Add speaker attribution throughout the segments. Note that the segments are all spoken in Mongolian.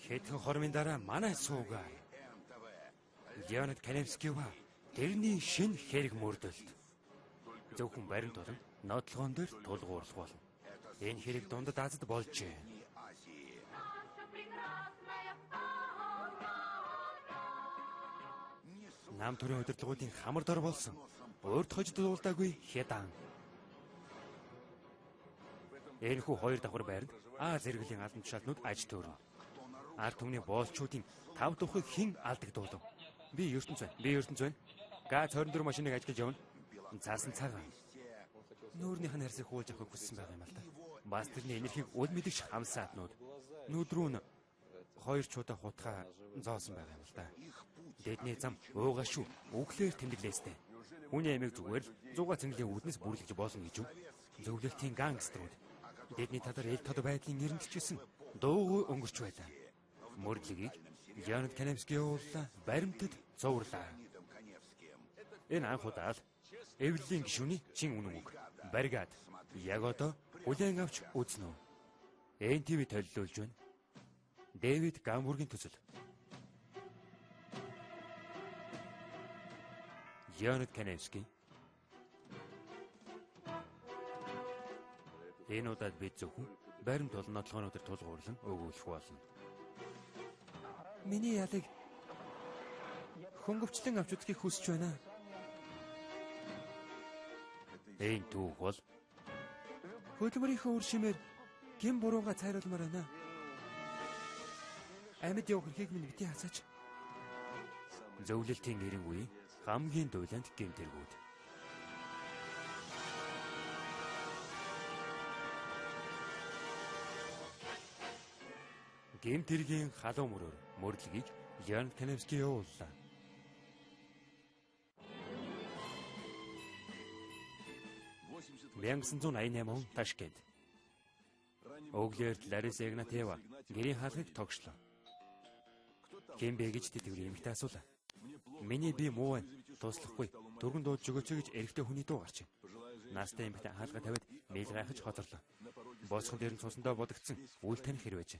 Speaker 1: Хэдхэн хормын дараа манай суугаар Леонид Каневскийва тэрний шинэ хэрэг мөрдөлт зөвхөн баримт болон нотлогоон дээр тулгуурлах болно. Энэ хэрэг дундад Азад болжээ. Нам төрийн удирдлагуудын хамар дор болсон өөрт хожид дуулдаагүй хятад. Энэхүү хоёр давхар байранд Аз зэрэглэлийн албан тушаалтнууд аж төөрнө. Ард түмний боолчуудын 5 тухыг хэн алдагдуулав? Би ертөнц байна. ГАЗ 24 машиныг ажиглаж явна. Заасан цагаан. Нүүрнийх нь харьцаг хуулж авахыг хүссэн байгаа юм л да. Бас тэрний энерхийг үл мэдэгч хамсаатнууд нүдрүү нь хоёр чуудаа хутгаа зоосон байгаа юм л да. Дэдний зам уугаа шүү. Үглээр тэмдэглээстэй. Хүний амийг зүгээр л 100 цэнгэлийн үүднээс бүрлэж болно гэж үү? Зөвлөлтийн гангстерүүд дэдний талаар эл тод байдлын эренчсэн дуугүй өнгөрч байлаа. Мөрдлөгийг Леонид Каневский ууллаа баримтад зоврлаа. Энэ анх удаа л Эвлилийн гишүүний чин үнэн үг. Баригад яг одоо хүлээн авч үзнэ үү? НТV төлөвлөж байна. Дэвид Гамбургийн төсөл. Леонид Каневский. Энэ удаад бид зөвхөн баримт болон нотлогоонуудаар тулгуурлан өгүүлэх болно. Миний ялыг хөнгөвчлэн авч үзхийг хүсэж байна. Энэ түүх бол хөдөлмөрийнхөө үр шимээр гин бурууга цайруулмаар байна. Амьд явах хэрхийг минь бити хасаач. Зөвлөлтийн нэрэн үе хамгийн дуйланд гэмтэргүүд. Гэмтэргийн халуун мөрөөр мөрдлөгийг Леонид Каневский явууллаа. (1988 Ташкент. Өглөөрт Лариса Игнатьева гэрийн хаалгыг тогшлоо. Хэн бэ гэж тэтгэврийн эмэгтэй асуулаа. Миний бие муу байна. Туслахгүй. Дөргөн дуудаж өгөөч гэж эрэгтэй хүний дуу гарч. Настай эмэгтэй хаалга тавиад мэйл гайхаж хоцорлоо. Босхон дээр нь цусандаа бодогдсон үл таних хэрвэж.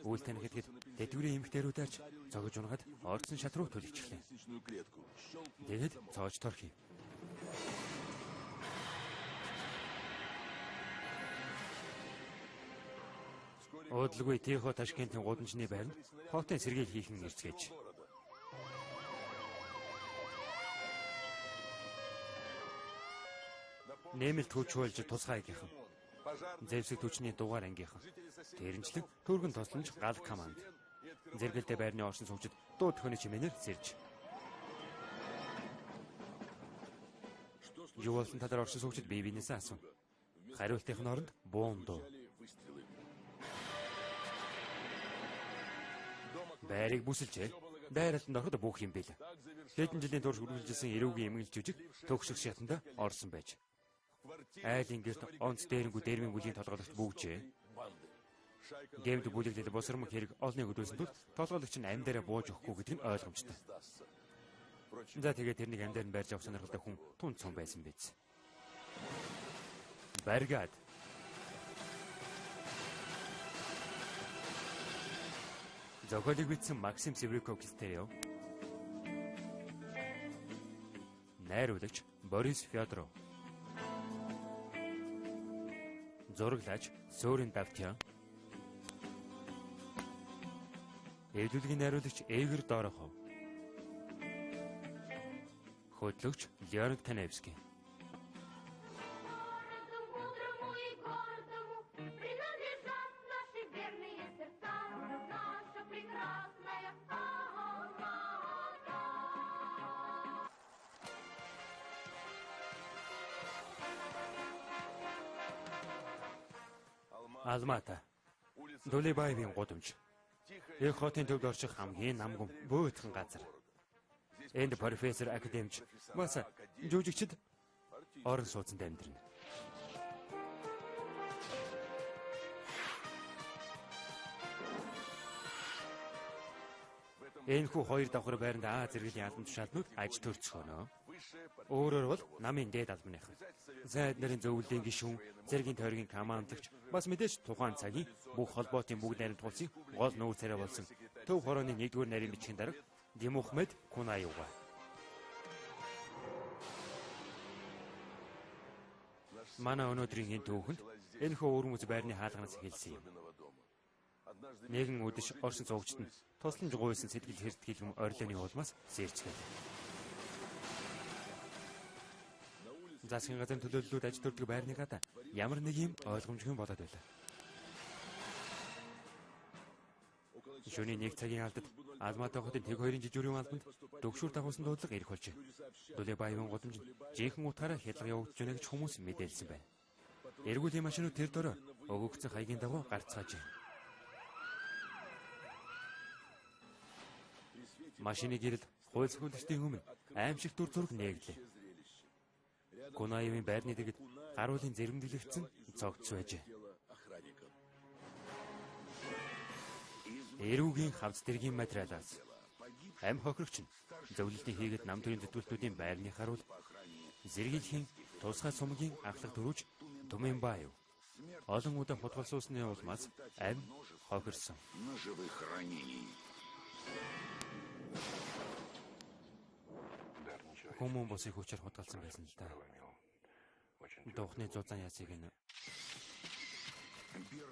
Speaker 1: Үл таних хэд тэтгэврийн эмэгтэйрүүд арч зогож унгаад орцсон шат руу түлэгчлээ. Тэгээд цоож торхив. Уудлгүй Тихо Ташкентийн гудамжны байранд хотын сэргээл хийхэн ирцгээж. Нэмэлт хүч болж тусгайгийнхан. Зэвсэг түвшний дугаар ангийнхан. Тэрнчлэг төргөн тосломж гал команд. Зэрэгэлдээ байрны оршин суугчид дуу төхөний чимээнээр сэрж. Юу болсон талаар оршин суугчид бие биенээсээ асуув. Хариултын оронд буун дуу. Байрыг бүсэлжээ. Дайралтанд ороход бүх юм бэл. Хэдэн жилийн турш үргэлжилсэн эрүүгийн эмгэл жүжиг төгсөх шатанда орсон байж. Айлын гэрт онц дээрэнгүү дэрмийн бүлийн толгойлогч бүүжээ. Гэмт бүлэглэл босромог хэрэг олныг өдөөсөн тул толгойлогч нь амь дээрээ бууж өгөхгүй гэдэг нь ойлгомжтой. За тэгээд тэрнийг амь дээр нь барьж авах сонирхолтой хүн түн цом байсан биз. Баригад зохиолыг бичсэн Максим Севрюков Кистерио. Найруулагч Борис Фёдоров. Зураглаач Сөрин Давтян. Эвлүүлгийн найруулагч Игорь Дорохов. Хөтлөгч Леонид Каневский. Алмата. Дулибаевын гудамж. Их хотын төвд орчих хамгийн намгүм бөөхөн газар. Энд профессор академич бас жүжигчд орон сууцнд амьдрна. Энэхүү хоёр давхар байранд Аз зэрэглэлийн албан тушаалтнууд аж төрцгөнөө. Өөрөөр бол намын дээд албаныхан. Зайд нарын зөвлөлийн гишүүн, цэргийн тойргийн командлагч, бас мэдээж тухайн цагийн бүх холбоотын бүгд найрамд тулсын гол нүүр царай болсон Төв хорооны 1-р нарийн бичгийн дарга Димухмед Кунаюга. Манай өнөөдрийн энэ түүхэнд энэхүү өвөрмөц байрны хаалганаас хэлсэн юм. Нэгэн өдөш Орсын цуугчид нь тусламж гуйсан сэтгэл хэртгэл орилооны улмаас сэрчгээд. Засгийн газрын төлөөллүүд аж төрдөг байрны гадаа ямар нэг юм ойлгомжгүй болоод байлаа. Шөнийн 1 цагийн алдад Алматы хотын тэг 2-ын жижүүрийн албанд дөгшүүр дагуулсан дуудлага ирэх болжээ. Дулебаевын гудамж жинхэнэ утгаараа хялга явагдаж байна гэж хүмүүс мэдээлсэн байна. Эргүүлийн машинууд тэр дөрөө өгөгдсөн хаягийн дагуу гарцгаажээ. Машины гэрэл хууль зөвлөлтийн өмнө аимшиг дүр зураг нээглээ. Кунаевын байрны дэргэд гаруулын зэрэмдэглэгдсэн цогц байжээ. Эрүүгийн хавц дэргийн материалаас амь хохирогч нь зөвлөлтийн хийгээд нам төрийн зүтгэлтүүдийн байрны харуул зэрэглэхийн тусгай сумгийн ахлах дөрүүж Тумэнбаев олон удаа хутгалсуусны улмаас амь хохирсон. Хүмүүн босыг хүчээр хутгалсан байсан л да. Духны зузаан ясыг нь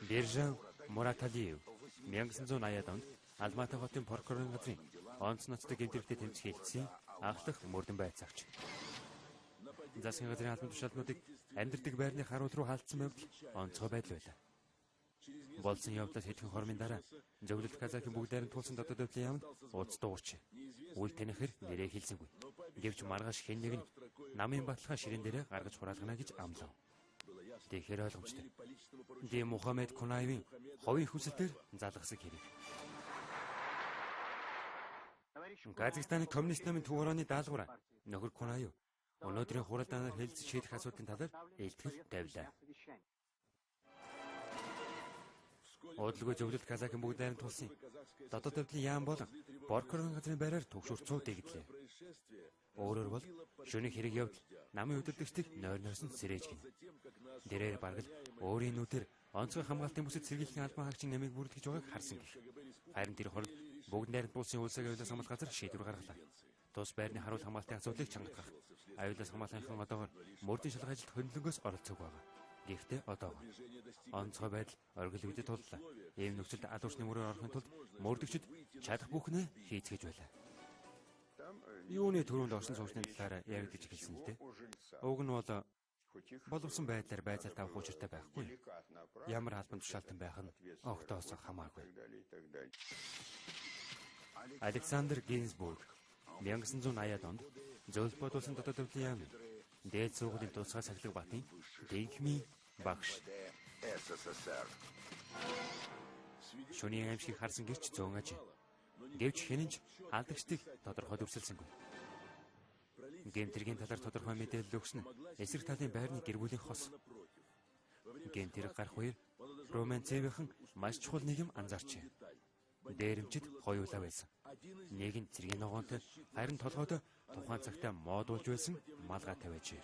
Speaker 1: Бержан Мураталиев 1980-ад онд Алматы хотын прокурорын газрын онц ноцтой гэмтэрхтэй тэмцэх хэлтсийн ахлах мөрдөн байцаагч. Засгийн газрын албан тушаалнуудыг амьдардаг байрны харуул руу хаалтсан байвал онцгой байдал байлаа. Болсон явдлаас хэдхэн хормын дараа зөвлөлт казакийн бүгд найрамд тулсан дотоод байдлын яамд ууц дуурч үл танихэр нэрээ хэлсэнгүй. Гэвч маргааш хэн нэг нь намын баталгаа ширээн дээрээ гаргаж хураалгана гэж амлав. Тэгэхээр ойлгомжтой. Димухмед Кунаевын ховын хүсэлтээр залгасан хэрэг. Казахстаны коммунист намын Төв хорооны даалгавар нөхөр Кунаев өнөөдрийн хуралдаанаар хэлэлцэж шийдэх асуудлын талаар илтгэл тавилаа. Удалгүй зөвлөлт казакийн бүгд найрамд тулсан дотоод байдлын яам болон прокурорын газрын байраар төгшүүр цуу дэгдлээ. Өөрөөр бол шөнийн хэрэг явдал намын удирдагчдыг нойрсон сэрээж гин. Дээрээ баргал өөрийн нүдээр онцгой хамгаалтын бүсэд сэргийлэх албан хаагчийн намыг бүрдгэж байгааг харсан гэх. Харин тэр хорд бүгд найрамд тулсан улсыг аюулаас хамгаалах газар шийдвэр гаргалаа. Тус байрны харуул хамгаалтын асуудлыг чангатгах. Аюулаас хамгаалахын одоогоор мөрдийн шалгах ажилд хөндлөнгөөс оролцдог байгаа. Гэхдээ одоогоор онцгой байдал оргил үдэд туллаа. Ийм нөхцөлд алуурчны мөрөөр орохын тулд мөрдөгчд чадах бүхнээ хийцгээж байлаа. Юуны төрөнд орсон цуучны талаар яригдж эхэлсэн л дээ. Уг нь бол боловсон байдлаар байцаалт авах учиртай байхгүй. Ямар албан тушаалтан байх нь огтоос хамаагүй. Александр Гинзбург 1980-ад онд зөвлөлт бодулсан дотоод байдлын яам дээд сургуулийн тусгай сахилга батын дэнхмийн багш. Шөнийн аимшиг харсан гэрч зөөн аж. Гэвч хэнэнч алдагчдыг тодорхой дүрсэлсэнгүй. Гэмтэргийн талаар тодорхой мэдээлэл өгсөн эсрэг талын байрны гэр бүлийн хос. Гэмтэрэг гарах үеэр Романцевийнхэн маш чухал нэг юм анзаарчээ. Дээрэмчид хоёулаа байсан. Нэг нь цэргийн ногоонтой, харин толгойдоо тухайн цагтаа модулж байсан малгай тавиажээ.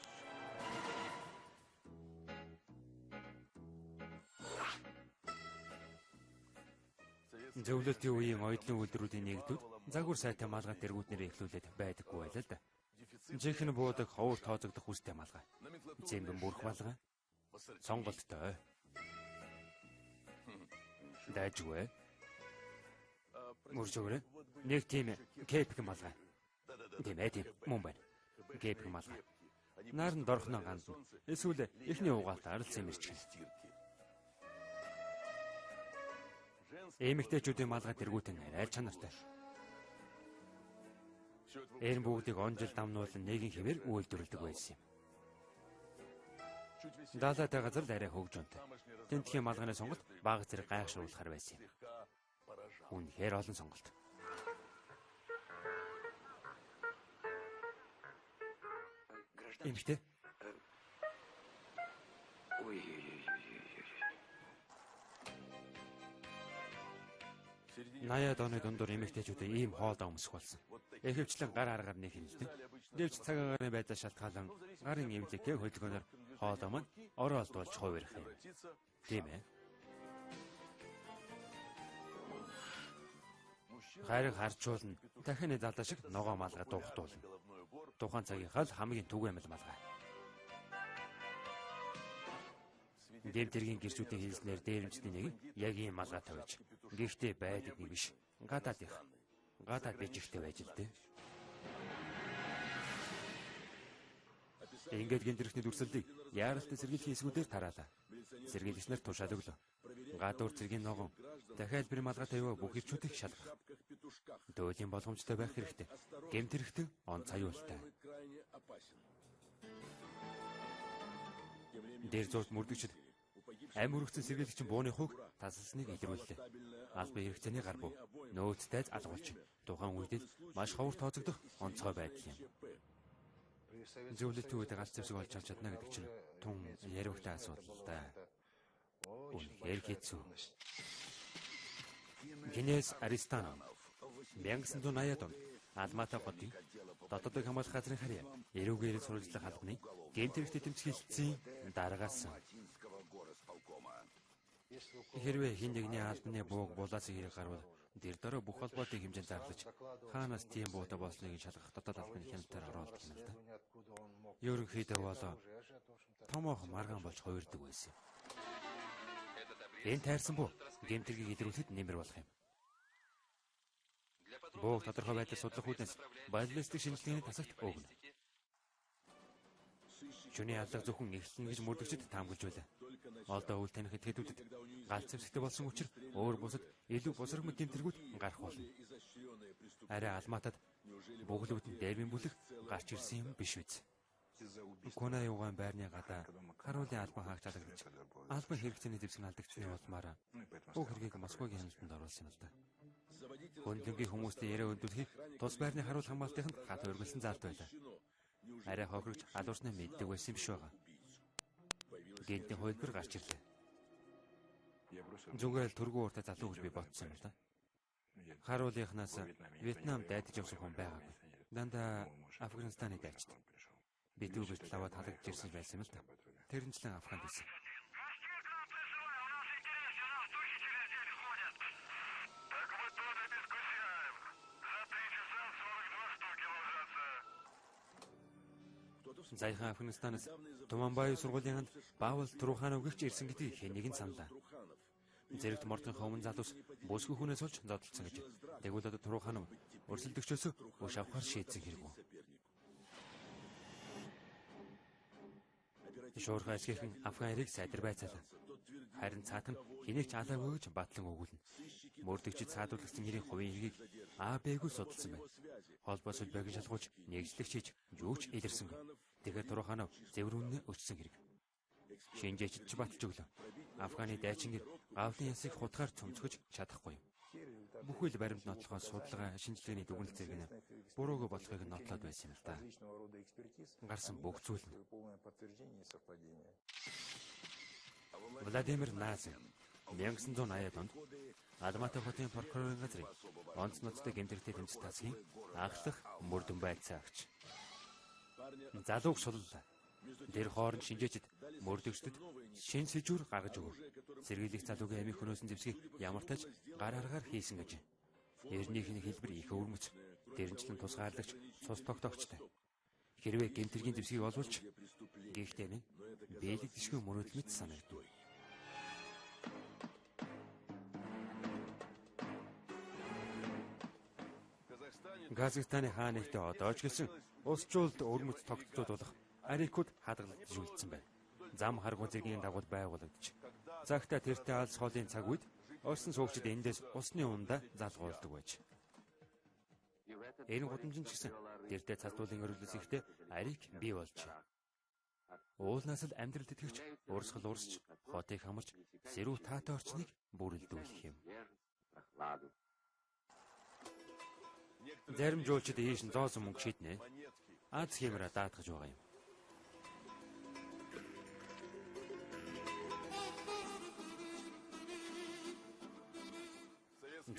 Speaker 1: Зөвлөлтийн үеийн оюутлын үйлдвэрүүдийн нэгдүүд загвар сайтай малгай тэргүүднээр эхлүүлээд байдаггүй байлаа л да. Жинхэнэ буудаг ховор тооцогдох хүстэй малгай. Зэмбэн бүрх малгай. Сонголттой. Дайжгүй. Мөржөөрэ. Нэг тийм кепик малгай. Тийм мөн байна. Кепик малгай. Наран дорхно гандан. Эсвэл эхний угаалтаар л сэмэрч. Эмэгтэйчүүдийн малгай тэргүүтэн арай чанартай. Энэ бүгдийг он жил дамнуулан нэгэн хэвээр үйлдвэрлэдэг байсан юм. Даалаатай газар л арай хөгжөөнтэй. Тентхийн малгайны сонголт бага зэрэг гайхшруулахар байсан юм. Үнэхээр олон сонголт. Эмэгтэй. 80-аад оны дундуур эмэгтэйчүүдээ ийм хоолой өмсөх болсон. Ихэвчлэн гар аргаар нэг хэлдэг. Гэвч цаг агаарын байдлаас шалтгаалan гарын эвлэгээ хөдөлгөөнөөр хоолой маань оролт болж хувирах юм. Тийм ээ. Хайрыг харжуулна. Дахин залдаа шиг ногоо малгай дуухтуулна. Тухайн цагийнхаа л хамгийн түгээмэл малгай. Дэвтэргийн гэрчүүдийн хэлснээр дээрэмчдийн нэг яг ийм малгай тавьж. Гэхдээ байдаг нэг биш. Гадаад бижигтэй байж л дээ. Ингээд гинтэрхний дүрсэлтийг яаралтай сэргийлэх хэсгүүдээр тараалаа. Сэргийлэгчнэр тушаал өглөө. Гадуур цэргийн ногоон дахиад бэр малгай тавиа бүх ирчүүдийг шалгах. Дөөлийн боломжтой байх хэрэгтэй. Гэмтэрхтэн он цаюултай. Дээр зурд мөрдөгчд амь өргөцсөн сэргийлэгчин бууны хуг тасалсныг илрүүллээ. Албан хэрэгцээний гар буу нөөцтэй алгуулж тухайн үед л маш ховор тооцогдох онцгой байдал юм. Зөвлөлтийн үед галт зэвсэг олж авч чадна гэдэг чинь тун яриухтай асуудал л да. Үнэхээр хэцүү. Генес Аристанов 1980-ад он Алмата хотын дотоодыг хамгаалах газрын харьяа эрүүгээр сурвалжлах албаны гэмтэрхтэй тэмцэх хэлтсийн дараагаас хэрвээ хин нэгний албаны бууг булаацыг хэрэг гарвал дэр дөрөө бүх холбоотой хэмжээнд зарлаж хаанаас тийм буутай болсныг шалгах дотоод албаны хяналтаар оруулдаг юм л да. Ерөнхийдөө бол томоохон маргаан болж хувирдаг байсан. Энэ тайрсан буу гэмтэргийг илрүүлэхэд нэмэр болох юм. Бууг тодорхой байдлаар судлах үүднээс баллистик шинжилгээний тасагт өгнө. Шүний алга зөвхөн эхлэн гэж мөрдөгчд таамаглаж байлаа. Олдоо үл таних этгээдүүдэд галт зэвсэгтэй болсон учраас өөр бусад илүү босрогмог гэмтэргүүд гарах болно. Арай Алматад бүглүүдэн дэрмийн бүлэг гарч ирсэн юм биш үз. Кона юугаан байрны гадаа харуулын албан хаагч алагдаж албан хэрэгцээний зэвсэг алдагдсны улмаар бүх хэргийг Москвагийн хяналтанд оруулсан юм л да. Хөндлөнгийн хүмүүстэй яриа өндөлхийг тус байрны харуул хамгаалтынд хат өргөлсөн залт байлаа. Арай хохирогч алуурснаа мэддэг байсан юм биш байгаа. Гэнтийн хувилбар гарч ирлээ. Зүгээр л түргүү уртаа залуу гэж би бодсон юм л да. Харуулынхнаас Вьетнам дайдаж явсан хүн байгаагүй. Дандаа Афганистаны дайчд. Битүү бэлтэл аваад халагдж ирсэн байсан юм л да. Тэрнчлэн Афганд байсан. Зайхан Афганистанаас Туманбай сургуулийн ханд Баавал Туруханов гэгч ирсэн гэдгийг хэнийг нь саналаа. Зэрэгт мордынхаа өмнө залуус бүсгүй хүнээс олж зодтолцсон гэж. Тэгвэл одоо Туруханов өрсөлдөгчөөс өш авахар шийдсэн хэрэггүй. Шуурхай ашигхан Афган хэрэг сайдар байцаалаа. Харин цаатан хэнийг ч алаагүй гэж батлан өгүүлнэ. Мөрдөгчд саадуулсан нэрийн хувийн хэргийг АБ-г судалсан байна. Холбоо сүлбээг шалгуулж нэгжлэгч хийж юуч илэрсэн. Тэгэхээр Туруханов зэврүүнээ өчсөн хэрэг. Шинжээчд ч баталж өглөө. Афганы дайчингэр гавлын ясыг хутгаар цөмцгөж чадахгүй юм. Бүхэл баримт нотлохоо судалгаа шинжилгээний дүгнэлт зэрэг нь буруугүй болохыг нотлоод байсан юм л да. Гарсан бүх зүйл нь. Владимир Назин 1980-ад онд Алмата хотын прокурорын газрын онц ноцтой гэмтэрхтэй тэмцэх тасгийн анхлах мөрдөн байцаагч. Залууг суллаа. Тэр хооронд шинжээчд мөрдөгчдөд шин сэжүүр гаргаж өгөв. Сэргийлэх залуугийн амийн хөнөөсөн зэвсгийг ямар тач гар аргаар хийсэн гэж. Эрнийхний хэлбэр их өвөрмөц. Дэрнчлэн тусгаарлагч цус тогтоогчтой. Хэрвээ гэмтэргийн зэвсгийг олволч гэхдээ нэг бэлэг тишгүй мөрөөдөл мэт санагдав. Казахстаны хаан нэгтээ одоо ч гэсэн улсчуулд өрмөц тогтцоод болох арикууд хадгалагдж үлдсэн байна. Зам харгуй зэргийн дагуул байгуулагдаж. Цагтаа тэртээ алс хоолын цаг үед орсон суугчид эндээс усны ундаа залгуулдаг байж. Энэ гудамжин ч гэсэн тэртээ цалдуулын өрөвлөс ихтэй арик бий болжээ. Уулнаас л амьдрал тэтгэгч урсгал урсч хотыг хамарч сэрүү таатай орчныг бүрэлдүүлэх юм. Зарим жуулчид ийш нь зоосон мөнгө шийднэ. Аз хэмрээ даатгаж байгаа юм.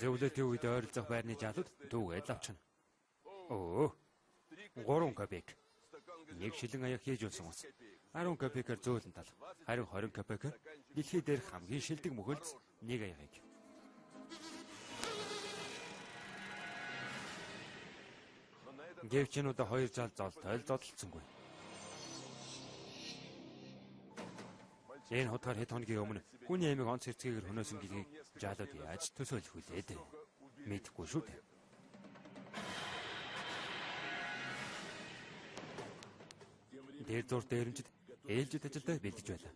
Speaker 1: Зөвлөлтийн үед ойролцох байрны жалууд дүүгээд авчна. 3 копеек. Нэг шилэн аяг хийж болсон ус. 10 копеекээр зөөлөн тал. Харин 20 копеекээр дэлхий дээрх хамгийн шилдэг мөхөлц нэг аягыг. Гэвч энэ удаа 2 жал золтой зодтолцсонгүй. Энэ хотоор хэд хоногийн өмнө хүний амиг онц хэрцгийгээр хөнөөсөн гэдгийг жаалууд яаж төсөөлөх вүлээ дээ. Мэдэхгүй шүү дээ. Дээр зур дээрэмчд ээлжид ажилдаа бэлдэж байлаа.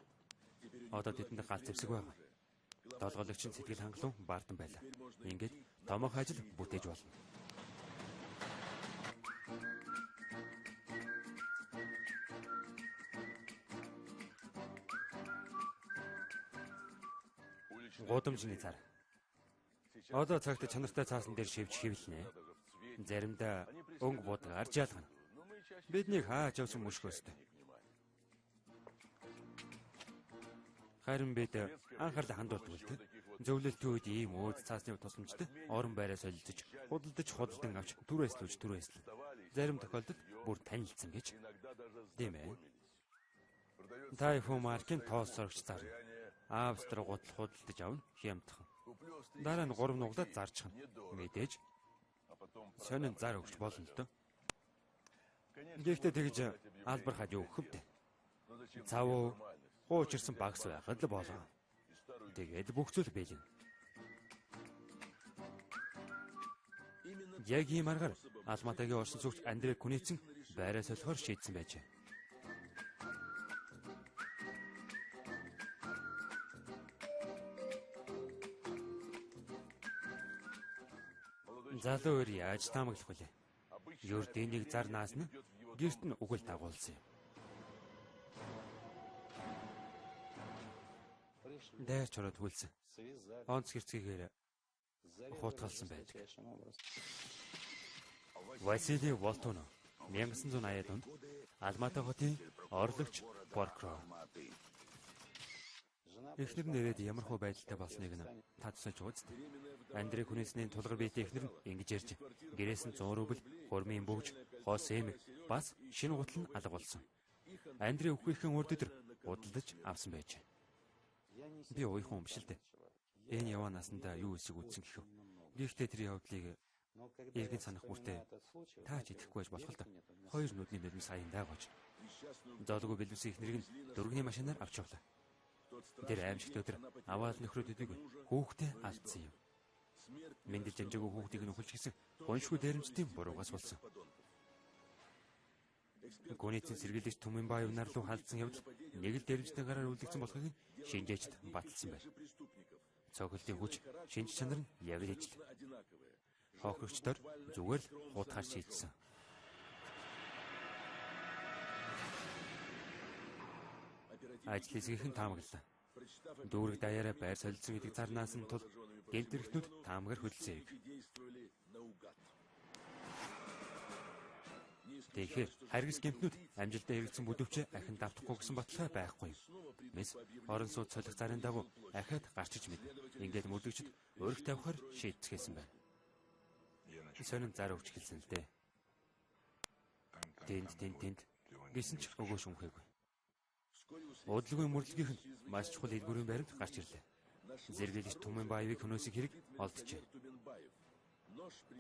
Speaker 1: Одоо тэдэнд галт зэвсэг байгаа. Долгоолагч нь сэтгэл хангалуун баардан байлаа. Ингээд томоохон ажил бүтээж болно. Гудамжны цар. Одоо цагт чанартай цаасан дээр шивж хивлэнэ. Заримдаа өнгө буудаг арж ялгана. Биднийг хааж явсан мөшгөөстэй. Харин бид анхаарлаа хандуулдаг үлдээ. Зөвлөлтийн үед ийм өөд цаасны тусламжтай орон байраа солилцож, худалдан авч түрээслүүж. Зарим тохиолдолд бүр танилцсан гэж. Тийм ээ. Тайфун маркийн тоос сорогч зарна. Австри худалдаж авна хямдхан. Дараа нь 3 нуглаад зарчихна. Мэдээж сонин зар өгч болно л доо. Гэхдээ тэгж албар хаж өгөх хөв. Цав хуучирсан багс байхад л болоо. Тэгээд бүх зүйл бэлэн. Яг ийм аргаар Алматагийн орсон суугч Андрей Куницын байраа солихоор шийдсэн байжээ. Залуу өөр яаж таамаглах вүлээ? Юрдинийг зар наасна гэрт нь үгэл дагуулсан юм. Дайрч ороод хүлсэн. Онц гэрцгийгээр хуутгалсан байдаг. Василий Волтонов 1980-ад онд Алмата хотын орлогч прокурор. Эхнэр нь ирээд ямар хөө байдалтай болсныг нь та тусалж үзтээ. Андрей Куницын тулгар биетэй эхнэр нь ингэж ярьж, гэрээс нь 100 рубль, хурмын бөгж, хоос эмэг, бас шинэ гутал нь алга болсон. Андрей өхөхийн урд өдөр худалдаж авсан байж. Би уйхан юм шил дээ. Энэ яваа насандаа юу эсэг үтсэн гэхв. Гэхдээ тэр явдлыг эргэн санах бүртээ таач идэхгүй байж болох л доо. 2 нүдний нөлмс саян даагууч. Зоолгүй бэлвсэн эхнэрийг нь дөрвийн машинаар авч явлаа. Тэр аимшигт өдөр аваад нөхрөөд идэг хүүхдээ алдсан юм. Мэндэл жамжаагүй хүүхдийг нь өхөлж гисэн гоншгүй дээрэмчдийн буруугаас болсон. Куницын сэргийлэгч Түмэн Баев нар руу халдсан явдал нэг л дээрэмчдийн гараар үлдэгдсэн болохыг шинжээчд баталсан байна. Цогцолтын хүч, шинж чанар нь яг л ижил. Хохирогчдоор зүгээр л хутгаар шийдсэн. Ажил хэсгийнхэн таамаглалаа. Дүүрэг даяараа байр солилцсон гэдэг зарнаас нь тул гэмтэрхтнүүд таамагаар хөдөлсөн юм. Тэгэхээр харгас гэмтнүүд амжилтаа хэрэгцсэн бүдүүвч ахин давтахгүй гэсэн баталгаа байхгүй юм. Мэс орон сууц солих зарын дагуу ахаад гарч иж мэднэ. Ингээд мөрдөгчд өрх тавихаар шийдчихсэн байна. Сонин зар өгч хэлсэн л дээ. Тэнд гэсэн ч өгөөш өмхөөгүй. Удалгүй мөрлөгийн маш чухал хэлбэрийн баримт гарч ирлээ. Зэрэгэлэгч Түмэн Баевыг хөнөөсөх хэрэг олджээ.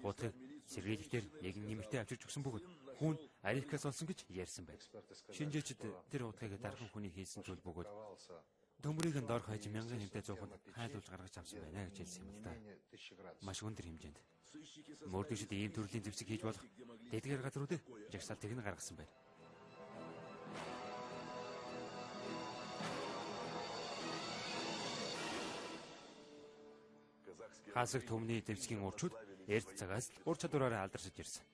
Speaker 1: Гутыг сэргийлэгтэр яг нэмэгтэй авчирч өгсөн бөгөөд хүн Арикаас олсон гэж ярьсан байна. Шинжээчд тэр удгийг дархан хүний хийсэн зүйл бөгөөд төмрийг нь дор хаяж 1000 хэмтэй зууханд хайлуулж гаргаж авсан байна гэж хэлсэн юм л да. Маш өндөр хэмжээнд. Мөрдөгчд ийм төрлийн зэвсэг хийж болох тэдгээр газруудыг жагсаалтыг нь гаргасан байна. Хасаг төмний зэвсгийн урчууд эрд цагаас 3 чадвараараа алдаршиж ирсэн.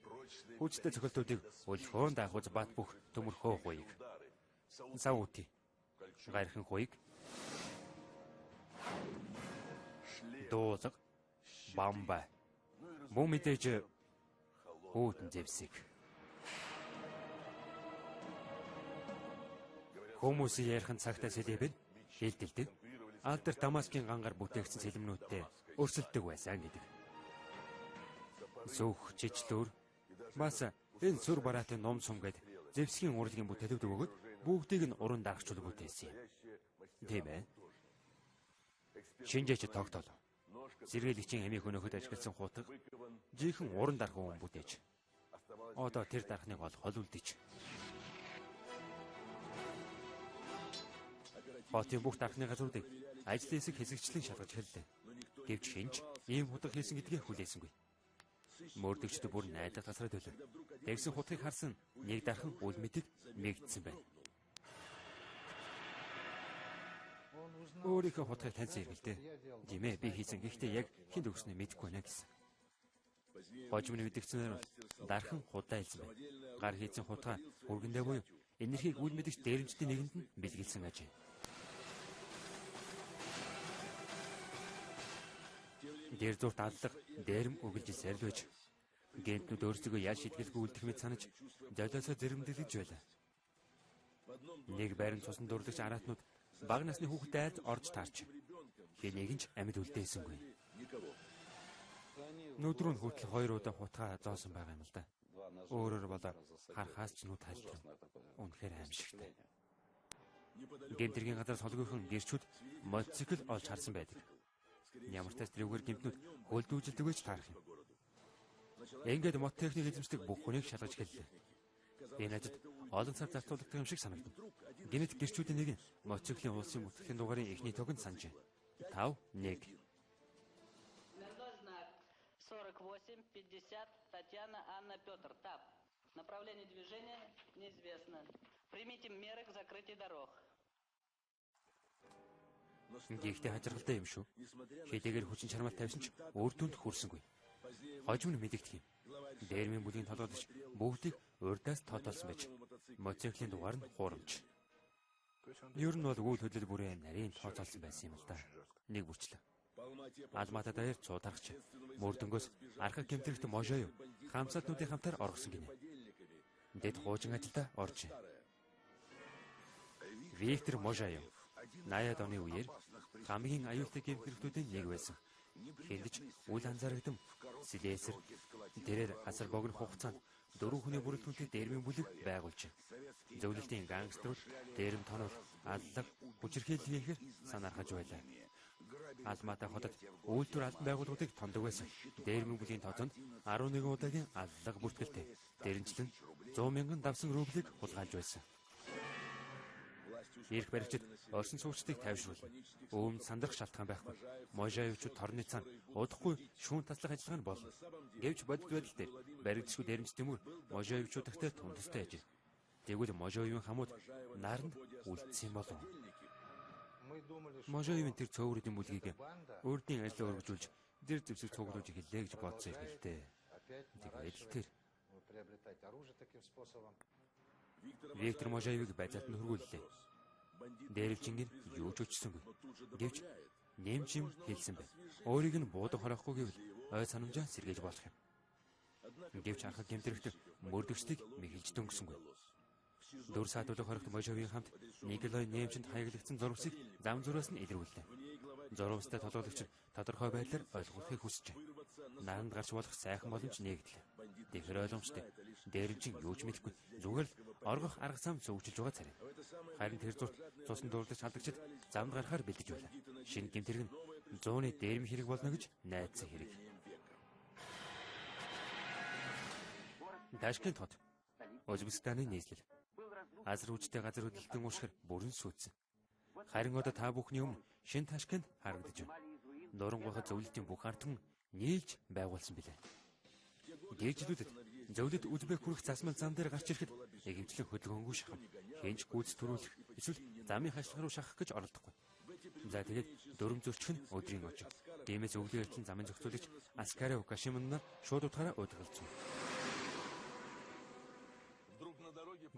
Speaker 1: Хүчтэй цохилтуудыг өлхөөн даахуз бат бүх төмөрхөө хуйг. Саути. Гайрхан хуйг. Доозаг. Бамба. Мөн мэдээж үүдэн зэвсэг. Хүмүүсийн ярих цагтаа сэлэбэн хилдэлдэг. Алдар Дамаскын гангаар бүтээгдсэн сэлэмнүүдтэй өрсөлдөг байсан гэдэг. Сүх, жижлүүр, бас Энэ сүр бараатын ном сум гээд Зевсгийн урлагийн бүтээлүүд өгөөд бүгдийг нь уран дарагчлал бүтээсэн юм. Тийм ээ. Шинжээч тогтоол. Сэргээлэгчийн амийг өнөөхөд ажигласан хутга жинхэнэ уран дарах хүн бүтээж. Одоо тэр дарахныг хол үлдээч. Хотын бүх дарахны газруудыг ажил хэсэг хэсэгчлэн шалгаж хэллээ. Гэвч хинч ийм хутга хийсэн гэдгийг хүлээсэнгүй. Мөрдөгчд бүр найдах тасраад байлаа. Тэгсэн хутгийг харсан нэг дархан үл мэдэг мэгдсэн байна. Өөрийнхөө хутгийг таньсан хэргэлдээ. Тийм ээ, би хийсэн гэхдээ яг хэн төгснөө мэдэхгүй байна гэсэн. Хожимны мэдгцнээр дархан худаа хэлсэн байна. Гар хийсэн хутгаа хүргэндээ буюу энэрхийг үл мэдэгч дээрэмчдийн нэгэнд нь бэлгэлсэн ажээ. Дээр зурт аллах дээрэм өгөлж сэрл байж гэнтнүүд өөрсдөө яаж шийдгэлгүй үлдэх мэт санаж золиосоо зэрэмдэглэж байлаа. Нэг байран цусан дурлагч араатнууд бага насны хүүхдэд айд орж таарч хэнийг нь ч амьд үлдээсэнгүй. Нүдрүүн хүртэл 2 удаа хутгаа зоосон байгаа юм л да. Өөрөөр болоо харахаас ч нүд хайлтсан. Үнэхээр аимшигтай. Гэмтэргийн газар солгойхон гэрчүүд мотоцикл олж харсан байдаг. Ямар ч тач тэрүүгээр гэмтнүүд хөлдүүлждэг байж таарах юм. Ингээд мот техник эзэмшдэг бүх хүнийг шалгаж хэллээ. Энэ ажид олон цаг зарцуулдаг юм шиг санагдав. Гэнэт гэрчүүдийн нэг нь мотоциклийн улсын бүтгэлийн дугаарын эхний тогонд санджээ. 5-1.
Speaker 2: 48-50 Татьяна Анна Петр. ТАП. Направление движения неизвестно. Примите меры к закрытию дорог.
Speaker 1: Гэхдээ хажиргалтай юм шүү. Хэдийгээр хүчин чармаал тавьсан ч өөр түнд хүрсэнгүй. Хожим нь мэдэгдэх юм. Дээрмийн бүлийн толгойлогч бүгдийг урдаас тоотолсон байж мотоциклийн дугаар нь хуурамч. Ер нь бол үйл хөдлөл бүрийн нарийн тооцоолсон байсан юм л да. Нэг бүрчлээ. Алмата даяар цуударгач мөрдөнгөөс архаг гэмтэрэгт можоо юу хамсаатнуудын хамтаар оргосон гинэ. Дэд хуужин ажилдаа орж. Виктор Можаев 80-аад оны үеэр хамгийн аюултай гэмтэрэгтүүдийн нэг байсан. Хэндэж үл анзаарагдсан Силесер тэрээр асар богино хугацаанд 4 хүний бүрэлдэхүүнтэй дээрмийн бүлэг байгуулж зөвлөлтийн гангстерууд дээрэм тонол аллаг хүчирхийлэл хийхээр санаархаж байлаа. Алмата хотод үйлдвэр албан байгууллагуудыг тондог байсан. Дээрмийн бүлийн тооцоонд 11 удаагийн аллаг бүртгэлтэй дээрэмчлэн 100 мянган давсан рублийг хулгайлж байсан. Ирэх баригчид орсон суугчдыг тайвшруулна. Өвөмд сандрах шалтгаан байхгүй. Можаевчууд торны цаана удахгүй шүүн таслах ажиллагаа нь болно. Гэвч бодит байдал дээр баригдшгүй дээрэмч тэмүүр Можаевчуудтай түндэстэй ажээ. Тэгвэл Можаевын хамууд наранд үлдсэн болов. Можаевын тэр цөөврүүдийн бүлгийг өөрийн ажлаа өргөжүүлж дэр зэвсэг цуглуулж эхэллээ гэж бодсон юм хэлтэй. Тэгээд тэр Виктор Можаевыг байцаалт нь хөргүүллээ. Дээрвчинг нь юу ч өчсөнгүй. Гэвч нэмж юм хэлсэн байна. Өөрийг нь буудаг хорохгүй гэвэл ой санамжаа сэргээж болох юм. Гэвч архаг гэмтэрэгт мөрдөгчдийг мэхэлж дөнгөсөнгүй. 4 саад үлэх хорогт Можаевын хамт Николай нэмчэнд хаягдсан зурвсыг зам зураас нь илрүүллээ. Зурвстай толгойгч тодорхой байдлаар ойлгуулахыг хүсжээ. Наранд гарч болох сайхан боломж нэгдлээ. Тэгэхэр ойлгомжтой. Дээрвчин юу ч мэдэхгүй. Зүгээр л оргох арга зам зөвчилж байгаа царай. Харин тэр зурт цусан дуурдагч халдагчид замд гарахаар бэлдэж байлаа. Шинэ гэмтэрэг нь 100-ны дээрм хэрэг болно гэж найдсан хэрэг. Ташкент хот. Узбекистаны нийслэл. Азар үжтэй газар хөдлөлтөн уушхар бүрэн сүйдсэн. Харин одоо та бүхний өмнө шинэ Ташкент харагдаж байна. Нурангуйхад зөвлөлтийн бүх ард түмэн нийлж байгуулсан билээ. Дээжлүүдэд зөвлөлт Узбек хүрэх засмал зам дээр гарч ирэхэд эгэмчлэн хөдөлгөөнгүй шахам. Хинч гүйц төрүүлэх эсвэл замын хашлах руу шахах гэж оролдохгүй. За тэгээд дөрөв зөрчих нь өдрийн очив. Дэмэс өвлийн эрдэн замын зохицуулагч Аскаров Кашимнаар шууд утгаараа удирдалцсан.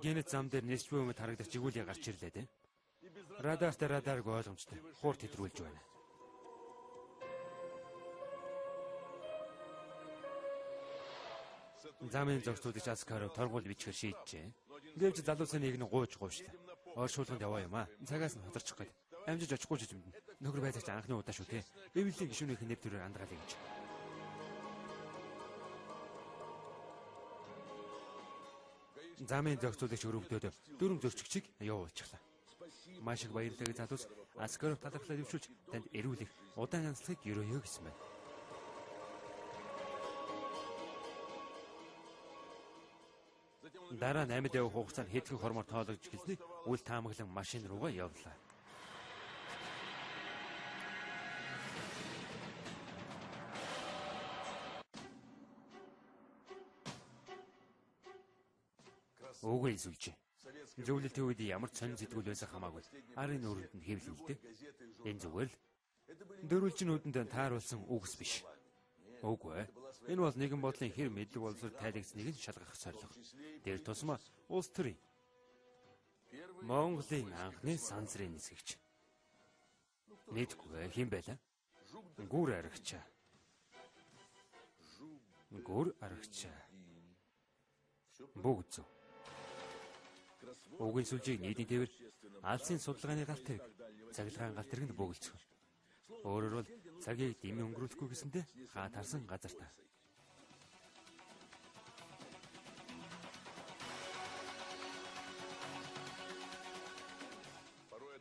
Speaker 1: Гэнэт зам дээр нэсвэ өмд харагдах жигүүлийн гарч ирлээ дээ. Радарг ойлгомжтой. Хурд хэтрүүлж байна. Замын зохицуулагч Аскаров торгуул бичгээр шийджээ. Гэвч залуусын нэг нь гууж гуйшлаа. Оршуулганд яваа юм аа. Цагаас нь хоцорчих гээд. Амжиж очихгүй ч юм. Нөхөр байцаагч анхны удаа шүү те. Библийн гишүүнийх нэр төрөөр андгаалъя гэж. Замын зохицуулагч өрөвдөд дөрөв зөрчигчийг явуулчихлаа. Маш их баярлалаа гэж залуус Аскаров талархлаа дэвшүүлж танд эрүүлэх удаан янзлахыг ерөөё гэсэн байна. Дараа 8 давь хугацаанд хэдхэн хормоор тоологж гэлний үл таамаглан машин руугаа явлаа. Үгүй сүлжээ. Зөвлөлтийн үед ямар ч сонин зэтгүүл байсан хамаагүй. Арын өрөнд нь хэвлэлтэй. Энэ зүгээр л дөрвөлжнүүдэнд тааруулсан үгс биш. Үгүй. Энэ бол нэгэн бодлын хэр мэдлэг боловсрол тайлгцныг нь шалгах зорилго. Тэр тусмаа улс төрийн Монголын анхны сансрын нисгэгч. Нийтгүй хэн байлаа? Гүр аригчаа. Гүр аригчаа. Бүгд зөв. Угийн сүлжийг нийтийн тээвэр алсын судалгааны галт тэрэг, цахилгаан галт тэрэгэнд бөглөцгөө. Өөрөөр бол цагийг дэмий өнгөрүүлэхгүй гэсэндэ хаа тарсан газар та.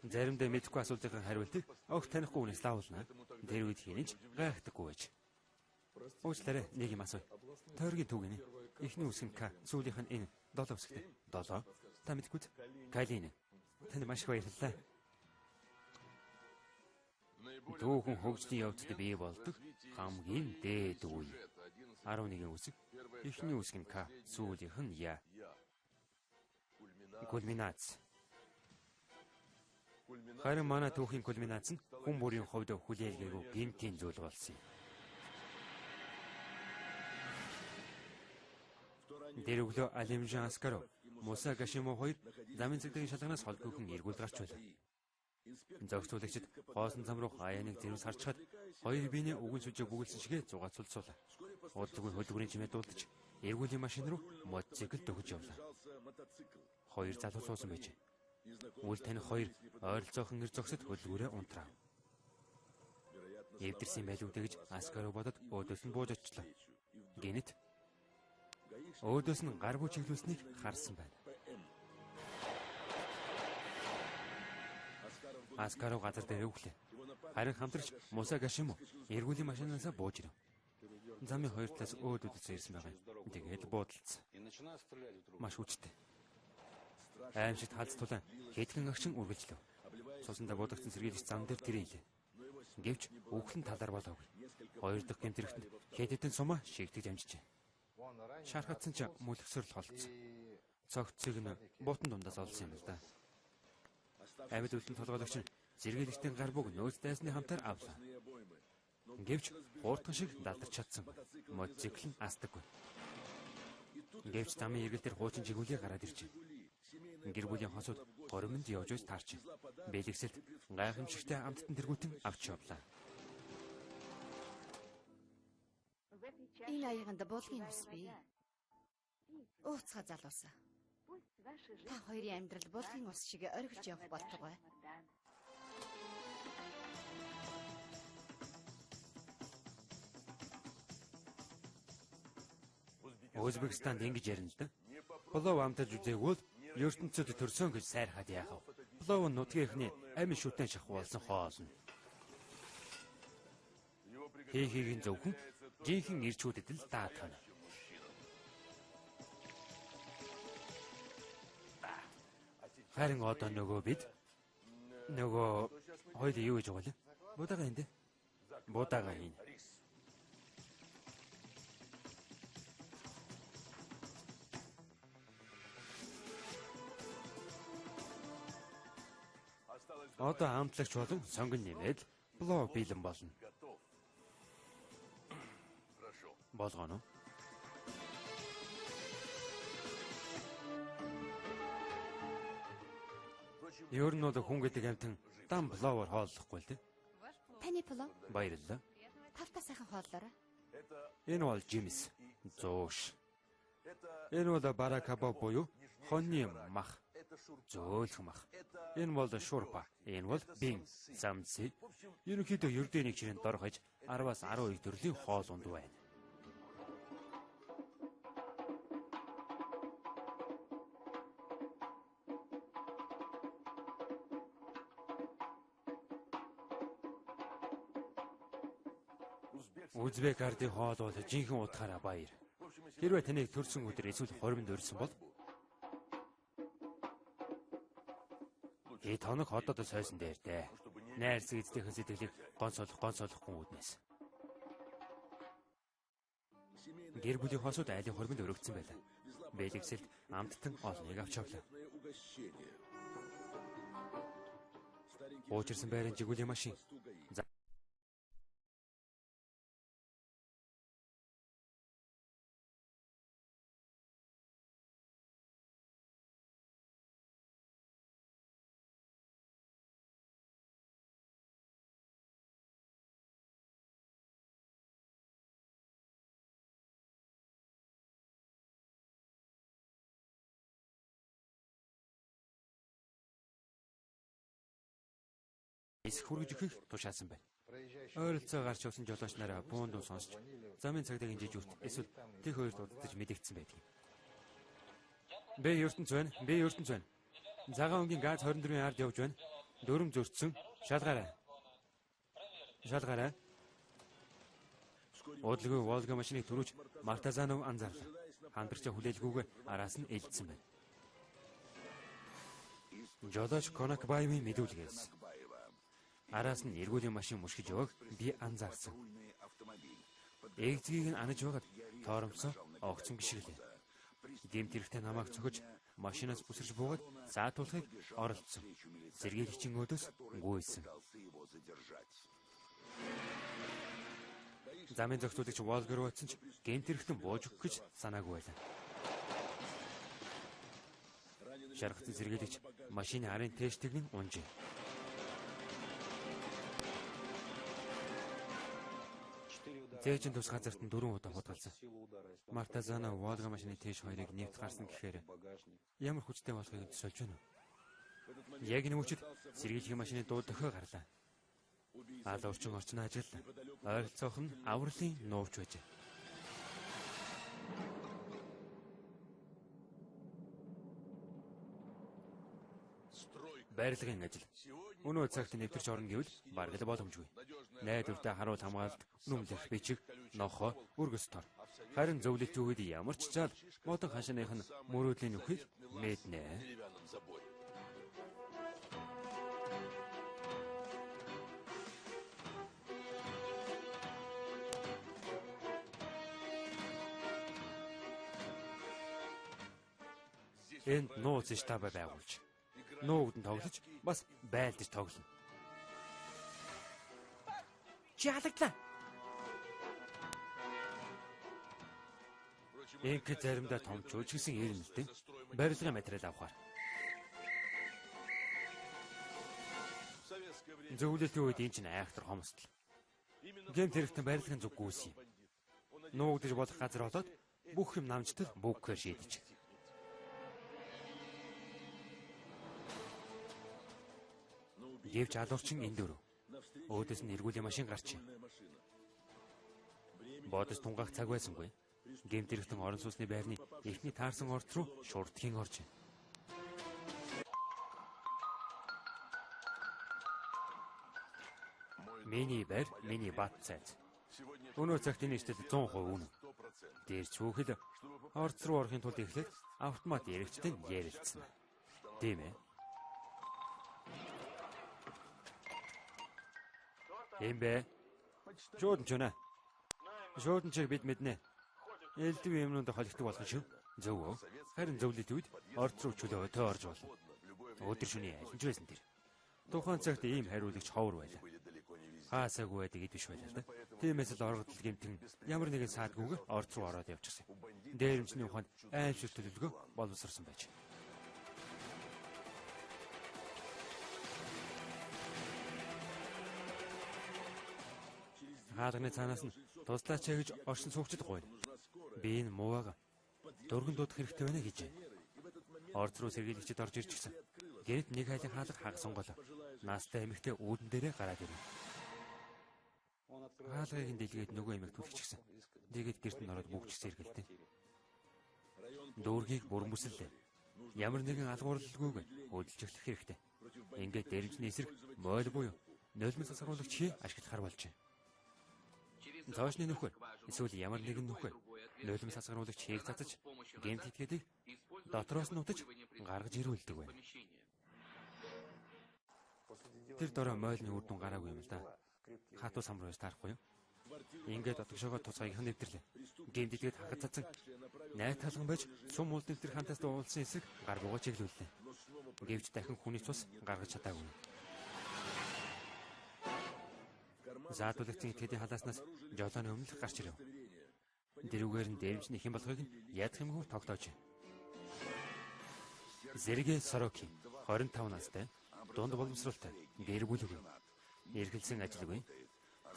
Speaker 1: Заримдаа мэдэхгүй асуултын хариултыг огт танихгүй хүнээс лаавуулна. Тэр үед хийнэж гайхдаггүй байж. Уучлаарай, нэг юм асууя. Тойргийн түүгийнэ. Эхний үсгэн К, сүүлийнх нь энэ 7 үсгтэй. 7. Та мэдгүй. Калин. Танд маш их баярлалаа. Түүхэн хөгжлийн явцад бий болдог хамгийн дээд үе. 11 үсэг. Эхний үсэг нь К, сүүлийнх нь Я. Кульминац. Харин манай түүхийн кульминац нь хүн бүрийн хувьд хүлээлгээгүй гинтийн зүйл болсон юм. Дэрвглөө Алимжан Аскаров, Муса Гашимо хоёр замын цэгдгийн шалганаас холгүйхэн эргүүлд гарч байлаа. Зохицуулагчид хоосон зам руу хаяаныг зэрвс харчхад хоёр биений үгэн сүлжээ бүгэлсэн шигээ зугаацуулсуулаа. Удалгүй хөлбөрийн чимээ дуулдаж эргүүлийн машин руу мотоцикл дөхөж явлаа. Хоёр залуу суусан байж. Үл таних хоёр ойролцоохон ир зогсод хөлбөрөө унтрав. Эвдэрсэн байлгүй гэж Аскаров бодод өөдөөс нь бууж очлоо. Гэнэт өөдөөс нь гарбуу чиглүүлсэнийг харсан байна. Аскаров газар дээр өглөө. Харин хамтрагч Муса Гашимо эргүүлийн машинаасаа бууж ирэв. Замын хоёр талаас өөдөөдөөс ирсэн байгаа юм. Тэгээд буудалцсан. Маш хүчтэй. Аимшигт халз тулаан хэдхэн агшин үргэлжлэв. Цусандаа буудагдсан сэргийлэгч зам дээр тэрэлээ. Гэвч өглөн талар болоогүй. Хоёр дахь гэмтрэхтэнд хэдэн сумаа шигтгэж амжижээ. Шархатсан ч мөлгсөрл холцсон. Цогцыг нь бутан дундаас олсон юм л да. Амьд үлдэн толгойлогч нь сэргийлэгчдийн гарбууг нөөц дайсны хамтаар авлаа. Гэвч хууртан шиг далдарч чадсан. Мотоцикл нь асдаггүй. Гэвч замын эргэл дээр хуучин жигүүлээ гараад иржээ. Гэр бүлийн хосууд горимонд явж байж таарч. Бэлэгсэлд гайхамшигтай амттан тэргүүтэн авч явлаа.
Speaker 3: Энэ аяганд булгийн ус бий. Ууцгаа залуусаа. Та хоёрын амьдрал булгийн ус шиг оргилж явах болтугай.
Speaker 1: Өзбекстанд ингэж ярина л да. Плов амтаж үзээгүүл ертөнцөд төрсөн гэж сайрхаад яахав. Плов нь нутгийнхний амин шүтэн шахуулсан хоолно. Хийхийг зөвхөн жинхэнэ ирчүүдэд л даатгана. Харин одоо нөгөө бид хоёул юу гэж байгаа вэ? Будаага энэ. Будаага хийн. Одоо амтлагч болон сонгон нэмээд плов бэлэн болно. Болгоно. Ер нь бол хүн гэдэг амтан дан пловоор хооллохгүй л дээ.
Speaker 3: Таны плов?
Speaker 1: Баярлалаа.
Speaker 3: Тавтаа сайхан хооллоорой.
Speaker 1: Энэ бол жимс. Зөөш. Энэ бол баракаба буюу хоньны мах. Зөөлх мах. Энэ бол шурпа. Энэ бол бин, самци. Ерөнхийдөө ердөөний чирэнд дор хож 10-аас 12 төрлийн хоол унд байна. Узбекардын хоол бол жинхэнэ утгаараа баяр. Хэрвээ таныг төрсөн өдөр эсвэл хоримд өрсөн бол тоног ходоод сойсон дээр дээ. Найрсаг эздийнхэн сэтгэлийг гонсоолохгүй үүднээс. Гэр бүлийн хосууд айлын хоримд өргөцсөн байлаа. Бэлэгсэлд амттан олныг авч явлаа. Уучирсан байрын жигүүлийн машин. Эсэх хүргэж өгөх тушаасан байна. Ойролцоо гарч явсан жолооч нараа буундуу сонсч замын цагдаагийн жижигүрт эсвэл тэг хоёрт удаж мэдэгдсэн байдаг. Бэ ертөнц байна. Цагаан өнгийн ГАЗ 24-ийн ард явж байна. Дөрөм зөрчсөн. Шалгаарай. Удалгүй Волга машиныг түрүүж Мартазанов анзаарлаа. Хамтрагчаа хүлээлгүйгээр араас нь элдсэн байна. Жолооч Конакбаевын мэдүүлгээс араас нь эргүүлийн машин мушгиж яваг би анзаарсан. Эгзгийг нь анаж байгаад торомцоо огцон гიშгэлээ. Гэмт хэрэгтэй намайг цохиж машинаас бүсэрч буугаад заатуулахыг оролдсон. Сэргийлэгчийн өдөөс гүйсэн. Замын зохицуулагч Волга руу очсон ч гэмт хэрэгтэн бууж өгөх гэж санаагүй байлаа. Шаргацсан сэргийлэгч машины арын тээштэг нь унжээ. Зээжин тус газарт нь 4 удаа хутгалсан. Мартазана Волга машины тээш хоёрыг нэвт гарсан гэхээр ямар хүчтэй болохыг төсөөлж байна уу? Яг энэ үчид сэргийлэх машины дуу дохио гарлаа. Алуурчин орчин ажиллаа. Ойролцоох нь авралын нуугч байжээ. Байрлагын ажил. Өнөө цагт нэвтэрч орно гэвэл бараг л боломжгүй. Найдвартай харуул хамгаалалт, нүмлэх бичиг, нохоо, өргөс тор. Харин зөвлөлтийн үед ямар ч жаал модон хашааных нь мөрөөдлийн нөхөйг мэднэ. Энд нууц штаб байгуулж, нуугд нь тоглож, бас байлдаж тоглоно. Чаалагдлаа. Энх заримдаа томчууж гисэн ирмэлтэн барилгын материал авахар. Зөвлөлтийн үед энэ чинь айхтар хомсдол. Гэмт хэрэгтэн барилгын зүг гүйсэн. Нуугдж болох газар болоод бүх юм намжтал бүггээр шийдэж. Гэвч алуурчин энэ дөрөв. Өөдөөс нь эргүүлийн машин гарч. Бодос тунгаах цаг байсангүй. Гэмт хэрэгтэн орон сууцны байрны эхний таарсан орд руу шурдхийн орж. Миний байр, миний бат цайз. Өнөө цагт энэ ихтэй 100% үнэ. Дээр цөөхөл орд руу орохын тулд эхлээд автомат яригчтай ярилцсан. Тийм ээ. Эмбэ. Шууд ч үнэ. Шууд ч бид мэднэ. Элдв юмнууд холигддог болох шүү. Зөв үү? Харин зөвлөлт үед орд руу чөлөөтэй орж болно. Өдөр шөнийн айлж байсан тэр. Тухайн цагт ийм хариулагч ховор байлаа. Хаасаагүй байдаг гэж биш байлаа да. Тиймээс л оргодл гэмтэн ямар нэгэн саадгүйгээр орд руу ороод явчихсан. Дээрэмчний ухаанд аимшиг төлөвлөгөө боловсрсон байж. Хаалганы цаанаас нь туслаач гэж оршин суугчд гойно. Би энэ муугаа дөргөн дуудах хэрэгтэй байна гэж. Орд руу сэргийлэгчд орж ирчихсэн. Гэрт нэг хайлын хаалга хагас сонголоо. Наастай эмэгтэй үүдэн дээрээ гараад ирнэ. Хаалгыг дэлгээд нөгөө эмэгт түлхчихсэн. Тэгээд гэрт нь ороод бүгдчсэн эргэлтэй. Дүүргийг бүрэн бүсэллээ. Ямар нэгэн алгуурлалгүйг хөдөлж эхлэх хэрэгтэй. Ингээд дэрэмжний эсрэг мойл буюу нулимс засаруулагч ашиглахар болж байна. Зоочны нөхөр эсвэл ямар нэгэн нөхөр нулимс хасгаруулагч хийг цацаж гэмт этгээдийг дотроос нь утаж гаргаж ирүүлдэг байна. Тэр дорой мойлны үр дүн гараагүй юм л да. Хатуу самрууж таарахгүй юу? Ингээд отгошоогоо туцгаагийн нэвтрлээ. Гэмт этгээд хагад цацсан. Найт талган байж сум улд нэвтэр хантаас дуулсан эсрэг гар бугаа чиглүүллээ. Гэвч дахин хүний цус гаргаж чадаагүй. Заадуулагчийн тэдний халааснаас жолооны өмнөх гарч ирэв. Дэрүүгээр нь дээрвчний хэн болохыг ядах юмгүй тогтоож. Зэрэг Сороки 25 настай, дунд боловсролтой, дэргүүлгүй. Эргэлсэн ажилгүй.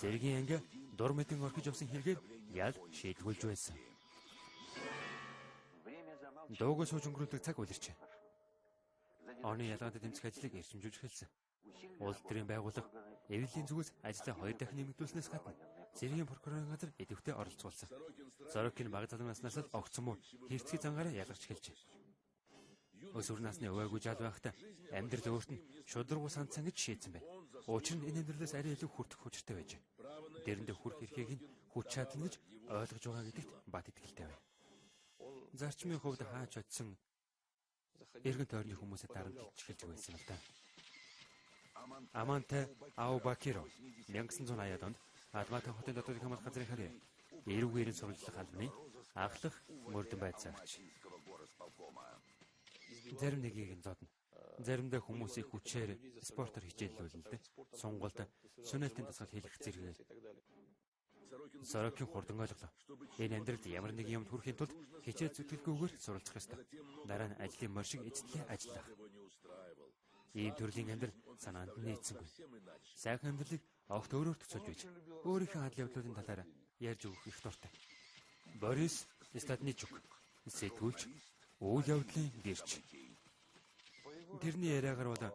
Speaker 1: Зэргийн анги дур мэдэн орхиж явсан хэрэгээр ял шийдгүүлж байсан. Дуугүй сууж өнгөрүүлдэг цаг үлэрчээ. Оны ялгаанд тэмцэх ажлыг эрчимжүүлж эхэлсэн. Улс төрийн байгууллага эвлэлийн зүгээс ажлаа 2 дахин нэмэгдүүлснээс гадна Зэргийн прокурорын газар идэвхтэй оролцуулсан. Сорокийн бага залуу наснаас л огцсон муу хэрцгий зангаараа ялгарч эхэлжээ. Өсвөр насны өвөөгүй жал байхдаа амьдрал өөрт нь шударгуу сандсан гэж шийдсэн байна. Учир нь энэ амьдралаас арай илүү хүртэх хүчтэй байж. Дэрэндээ хүрх эрхийг нь хүч чадна гэж ойлгож байгаа гэдэгт бат итгэлтэй байна. Зарчмын хувьд хааж очсон эргэн тойрны хүмүүсээ дарамтлж эхэлж байсан л да. Амантай Аубакиро 1980-ад онд Алматы хотын дотоодын хамгаалах газрын харьяа эрүүгээрийн сурвалжлах албаны анхлах мөрдөн байцаагч. Зарим нэгийг нь зодно. Заримдаа хүмүүсийг хүчээр спортоор хичээллүүлнэ. Сунгуульд сүнэлтийн дасгал хийх зэрэг. Сорокийн хурдан ойлголоо. Энэ амьдралд ямар нэг юмд хүрэхийн тулд хичээл зүтгэлгүйгээр суралцах ёстой. Дараа нь ажлын мөр шиг эзэдлээ ажиллах. Ийм төрлийн амьдрал санаанд нийцсэнгүй. Сайхан амьдралыг огт өөрөөр төсөөлж байж өөрийнхөө адал явдлын талаар ярьж өгөх их дуртай. Борис Стадничук сэтгүүлч үйл явдлын гэрч. Тэрний яриагаар бол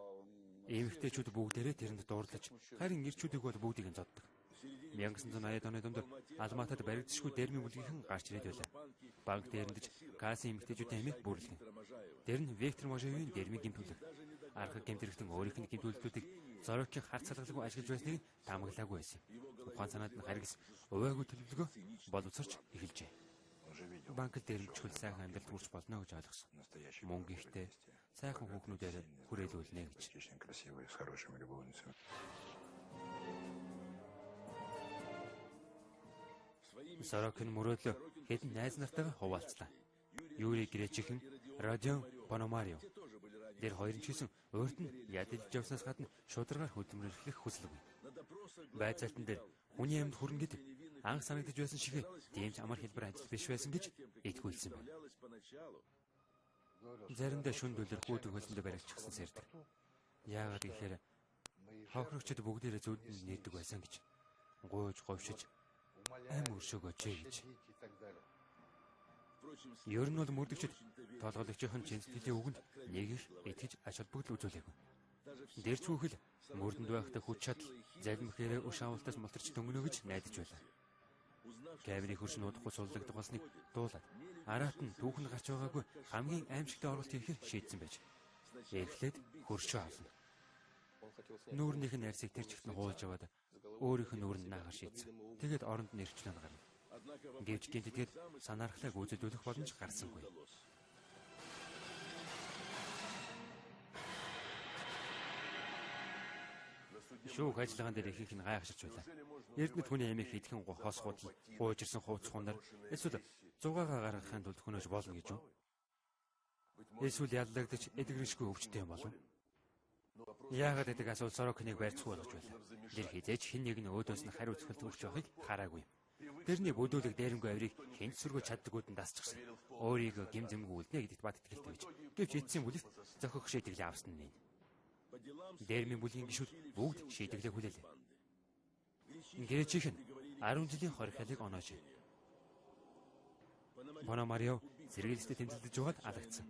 Speaker 1: эмэгтэйчүүд бүгдээрээ тэрэнд дуурлаж харин ирчүүдийг бол бүгдийг нь зоддог. 1980-ад оны дунд Алматад баригдшгүй дэрмийн бүлгийнхэн гарч ирээд байлаа. Банк дээрэндэж кассын эмэгтэйчүүдийн амийг бүрлэгнэ. Тэр нь Виктор Можевийн дэрмийн гэмтүүлэг. Арга гэмтэрэгтэн өөрийнх нь гэмтүүлэлтүүдийг Сорокийн харц салгалгүй ашиглаж байсныг таамаглаагүй байсан. Ухаан санаанд нь харгас увайгүй төлөвлөгөө боловсрч эхэлжээ. Банк дээрэмчхүүл сайхан амьдралд хүрч болно гэж ойлгосон. Мөнгө ихтэй сайхан хүүхнүүдээр хүрээлүүлнэ гэж. Сорокийн мөрөөдлөө хэдэн найз нартайгаа хуваалцлаа. Юрий Гречихэн, Родион Пономарио. Тэр хоёрын ч гэсэн өөрт нь ядилж явснаас гадна шударгаар хөдөлмөрлөх хүсэлгүй. Байцаалтан дээр хүний амьд хүрнэ гэдэг анх санагдаж байсан шиг тийм ч амар хэлбэр ажил биш байсан гэж итгүүлсэн байна. Заримдаа шүн дөлөр хүйдэг хөлөндө баригдчихсан сэрдэг. Яагаад гэхээр хохирогчд бүгдээрээ зүудэнд нэрдэг байсан гэж гуйж говшиж аим өршөөгөөч гэж. Ер нь бол мөрдөгчд толгойлогчийн чинстгэлийн үгэнд нэг их итгэж ач холбогдол үзүүлээгүй. Дэрч хүүхэл мөрдөнд байхдаа хүч чадал залмихээрээ өш авалтаас мултарч дөнгөнө гэж найдаж байлаа. Камерын хөрш нуудахгүй суллагдах болсныг дуулаад араат нь түүхэн гарч байгаагүй хамгийн аимшигтай оролт хийхээр шийдсэн байж. Эхлээд хөршөө авна. Нүүрнийх нь арьсыг тэр чигт нь хуулж аваад өөрийнх нь нүүрэнд наахаар шийдсэн. Тэгээд оронд нь ирчлэн гарна. Гэвч гинтэд санаархлаа гүйцэтгүүлэх боломж гарсангүй. Шүүх ажиллагаан дээр ихэнх нь гайхширч байлаа. Эрдэнэ хүний амийг хэдхэн хос худал хуужирсан хувцхуунаар эсвэл зугаагаа гаргахын тулд хөнөөж болно гэж юу? Эсвэл яллагдаж эдгэршгүй өвчтэй юм болов? Яагаад гэдэг асуулт Сорокиныг байрцгүй болгож байлаа. Тэр хизээч хэн нэг нь өөдөөс нь хариу зөвхөлт өгч байхыг хараагүй. Тэрний бүдүүлэг дээрэмгүй авирыг хэн сөргөж чаддаггүйд нь дасчихсан. Өөрийгөө гим зэмгүй үлднэ гэдэгт бат итгэлтэй байж. Гэвч эцсийн бүлэгт зохих шийдэглээ авсан нь. Дээрмийн бүлгийн гишүүд бүгд шийдэглээ хүлээлээ. Грэчих нь 10 жилийн хорихлыг оноож. Пономарио зэрэгэлзтэй тэмцэлдэж байгаад алагдсан.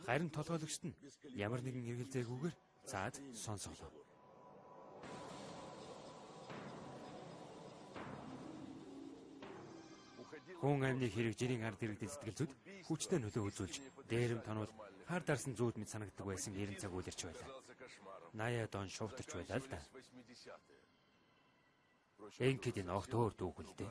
Speaker 1: Харин толгойлогчд нь ямар нэгэн эргэлзээгүйгээр цаад сонсголоо. Хүн амны хэрэг жирийн ард иргэдэд сэтгэл зүйд хүчтэй нөлөө үзүүлж, дээрэм тануул хар дарсан зүүд мэд санагддаг байсан 90 цаг үлэрч байлаа. 80-ад он шувтарч байлаа л да. Энкэдийн огт өөр дүүгэл дээ.